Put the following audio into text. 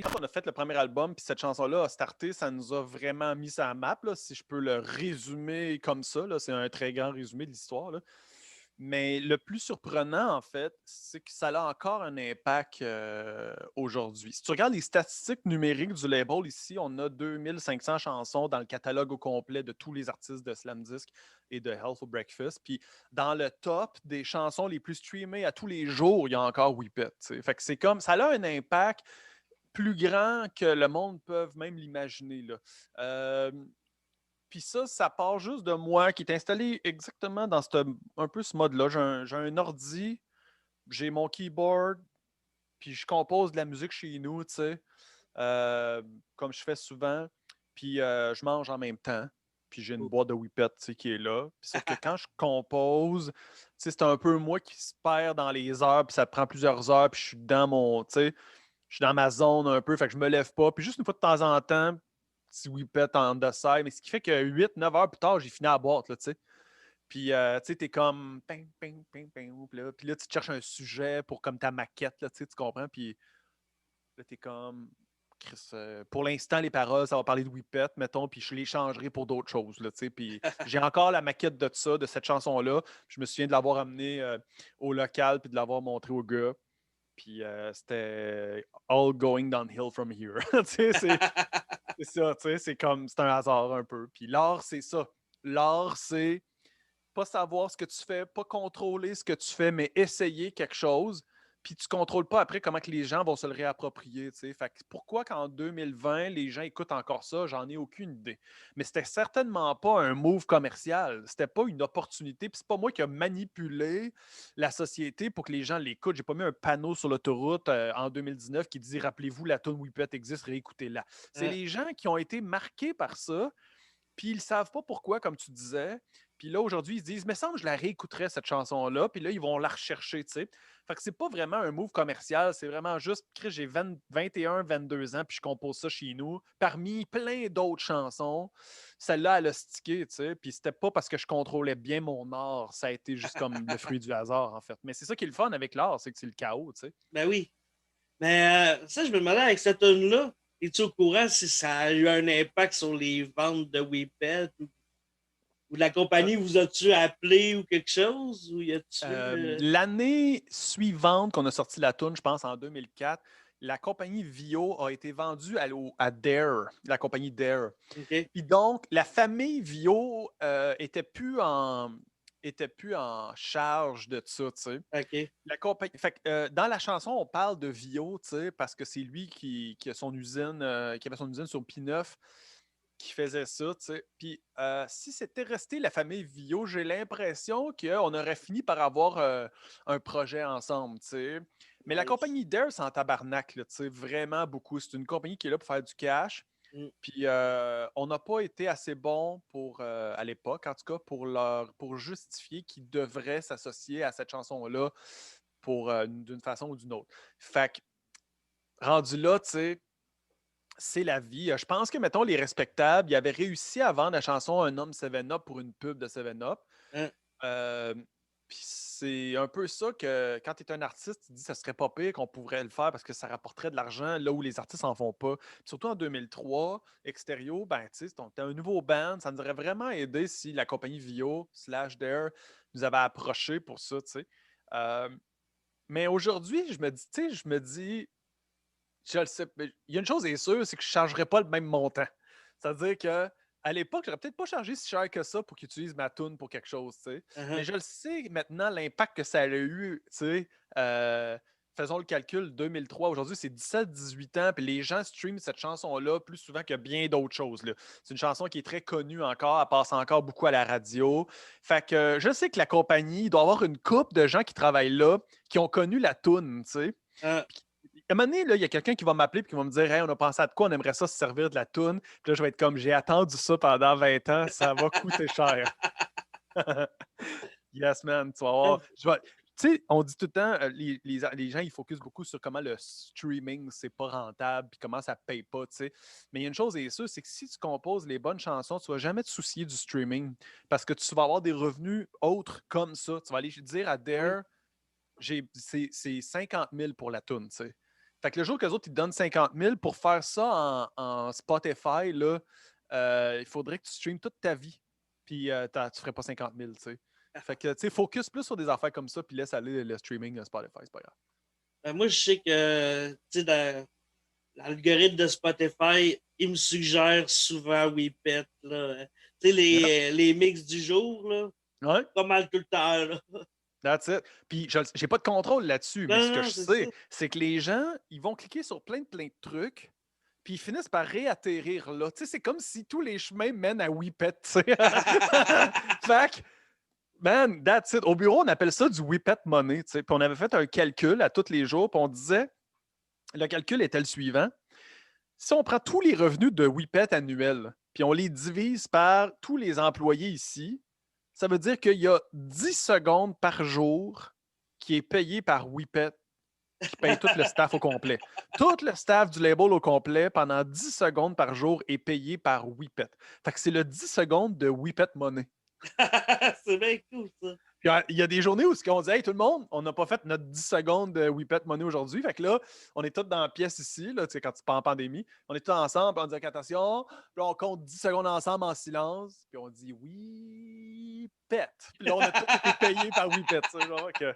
quand on a fait le premier album, puis cette chanson-là a starté, ça nous a vraiment mis sur la map, là, si je peux le résumer comme ça. Là, c'est un très grand résumé de l'histoire. Là. Mais le plus surprenant, en fait, c'est que ça a encore un impact aujourd'hui. Si tu regardes les statistiques numériques du label ici, on a 2500 chansons dans le catalogue au complet de tous les artistes de Slam Disc et de Hell for Breakfast. Puis dans le top des chansons les plus streamées à tous les jours, il y a encore Whippet. Fait que c'est comme ça a un impact plus grand que le monde peut même l'imaginer. Là. Euh, Puis ça part juste de moi qui est installé exactement dans un peu ce mode-là. J'ai un ordi, j'ai mon keyboard, puis je compose de la musique chez nous, tu sais, comme je fais souvent. Puis je mange en même temps. Puis j'ai une boîte de Whippet, tu sais, qui est là. Puis sauf que quand je compose, tu sais, c'est un peu moi qui se perd dans les heures, puis ça prend plusieurs heures, puis je suis dans mon, tu sais, je suis dans ma zone un peu, fait que je me lève pas. Puis juste une fois de temps en temps, petit whippet en dessert, mais ce qui fait que 8-9 heures plus tard, j'ai fini à boîte, là, tu sais. Puis, tu sais, t'es comme... Ping, ping, ping, ping, puis là, tu te cherches un sujet pour comme ta maquette, là, tu sais, tu comprends? Puis là, t'es comme... Chris, pour l'instant, les paroles, ça va parler de Whippet, mettons, puis je les changerai pour d'autres choses, là, tu sais. Puis j'ai encore la maquette de ça, de cette chanson-là. Je me souviens de l'avoir amenée au local, puis de l'avoir montré au gars. Puis c'était all going downhill from here. Tu sais, c'est ça, tu sais, c'est comme, c'est un hasard un peu. Puis l'art, c'est ça. L'art, c'est pas savoir ce que tu fais, pas contrôler ce que tu fais, mais essayer quelque chose. Puis tu contrôles pas après comment que les gens vont se le réapproprier. Tu sais. Fait que pourquoi qu'en 2020, les gens écoutent encore ça, j'en ai aucune idée. Mais c'était certainement pas un move commercial. C'était pas une opportunité. Puis c'est pas moi qui a manipulé la société pour que les gens l'écoutent. J'ai pas mis un panneau sur l'autoroute en 2019 qui dit rappelez-vous, la tune Whippet existe, réécoutez-la. C'est les gens qui ont été marqués par ça puis ils ne savent pas pourquoi, comme tu disais. Puis là, aujourd'hui, ils se disent, mais semble que je la réécouterais, cette chanson-là. Puis là, ils vont la rechercher, tu sais. Fait que c'est pas vraiment un move commercial, c'est vraiment juste, Chris, j'ai 21, 22 ans, puis je compose ça chez nous. Parmi plein d'autres chansons, celle-là, elle a stické, tu sais. Puis c'était pas parce que je contrôlais bien mon art, ça a été juste comme le fruit du hasard, en fait. Mais c'est ça qui est le fun avec l'art, c'est que c'est le chaos, tu sais. Ben oui. Mais ça, je me demandais avec cette tune-là, es-tu au courant si ça a eu un impact sur les ventes de Whippet ou la Euh, compagnie vous a-tu appelé ou quelque chose? Ou y a-tu. L'année suivante qu'on a sorti la tune, je pense en 2004, la compagnie Vio a été vendue à Dare, la compagnie Dare. OK. Puis donc, la famille Vio était plus en charge de ça, tu sais. OK. La compagnie, fait que, dans la chanson, on parle de Vio, tu sais, parce que c'est lui qui a son usine, qui avait son usine sur P9 qui faisait ça, tu sais. Puis si c'était resté la famille Vio, j'ai l'impression qu'on aurait fini par avoir un projet ensemble, tu sais. Mais la Nice. compagnie Dare, c'est en tabarnak, là, tu sais, vraiment beaucoup. C'est une compagnie qui est là pour faire du cash. Mm. Puis on n'a pas été assez bon pour, à l'époque, en tout cas, pour justifier qu'ils devraient s'associer à cette chanson-là pour d'une façon ou d'une autre. Fait que, rendu là, tu sais, c'est la vie. Je pense que, mettons, les respectables, ils avaient réussi à vendre la chanson Un homme 7-Up pour une pub de 7-Up. Hein. Euh, Puis c'est un peu ça que quand tu es un artiste, tu te dis que ça serait pas pire qu'on pourrait le faire parce que ça rapporterait de l'argent là où les artistes en font pas. Puis surtout en 2003, Extérieur, ben tu sais, t'es un nouveau band, ça nous aurait vraiment aidé si la compagnie Vio slash Dare nous avait approché pour ça, tu sais. Euh, mais aujourd'hui, je me dis, tu sais, je me dis, je le sais. Mais il y a une chose est sûre, c'est que je ne chargerais pas le même montant. C'est-à-dire que à l'époque, j'aurais peut-être pas chargé si cher que ça pour qu'ils utilisent ma tune pour quelque chose, tu sais. Mais Uh-huh. je le sais maintenant, l'impact que ça a eu, tu sais. Faisons le calcul, 2003, aujourd'hui, c'est 17-18 ans, puis les gens streament cette chanson-là plus souvent que bien d'autres choses, là. C'est une chanson qui est très connue encore, elle passe encore beaucoup à la radio. Fait que je sais que la compagnie, il doit y avoir une couple de gens qui travaillent là, qui ont connu la tune, tu sais. Ah. À un moment donné, là, il y a quelqu'un qui va m'appeler et qui va me dire hey, on a pensé à de quoi, on aimerait ça se servir de la toune. Puis là, je vais être comme j'ai attendu ça pendant 20 ans, ça va coûter cher. Yes, man, tu vas voir. Tu sais, on dit tout le temps, les gens, ils focusent beaucoup sur comment le streaming, c'est pas rentable, puis comment ça paye pas, tu sais. Mais il y a une chose est sûre, c'est que si tu composes les bonnes chansons, tu vas jamais te soucier du streaming parce que tu vas avoir des revenus autres comme ça. Tu vas aller dire à Oui. Dare, c'est 50 000 pour la toune, tu sais. Fait que le jour que les autres, ils te donnent 50 000 pour faire ça en Spotify, là, il faudrait que tu streames toute ta vie. Puis tu ferais pas 50 000, tu sais. Fait que, tu sais, focus plus sur des affaires comme ça, puis laisse aller le streaming de Spotify, c'est pas grave. Moi, je sais que, tu sais, dans l'algorithme de Spotify, il me suggère souvent Whippet, là. Tu sais, Yep. les mix du jour, là, Ouais, pas mal tout le temps, là. that's it. Puis j'ai pas de contrôle là-dessus, mais ce Non, que non, je c'est ça. sais, c'est que les gens, ils vont cliquer sur plein de trucs, puis ils finissent par réatterrir là. Tu sais, c'est comme si tous les chemins mènent à Whippet, tu sais. Fait que, man, that's it. Au bureau, on appelle ça du Whippet Money, tu sais. Puis on avait fait un calcul à tous les jours, puis on disait, le calcul était le suivant. Si on prend tous les revenus de Whippet annuels, puis on les divise par tous les employés ici, ça veut dire qu'il y a 10 secondes par jour qui est payé par Whippet, qui paye tout le staff au complet. Tout le staff du label au complet, pendant 10 secondes par jour, est payé par Whippet. Fait que c'est le 10 secondes de Whippet Money. C'est bien cool, ça. Puis, il y a des journées où on dit hey, tout le monde, on n'a pas fait notre 10 secondes de Whippet Money aujourd'hui. Fait que là, on est tous dans la pièce ici, là, quand tu pas en pandémie. On est tous ensemble, puis on dit attention. Puis là, on compte 10 secondes ensemble en silence. Puis on dit Whippet. Puis là, on a tous été payés par Whippet. Genre, que...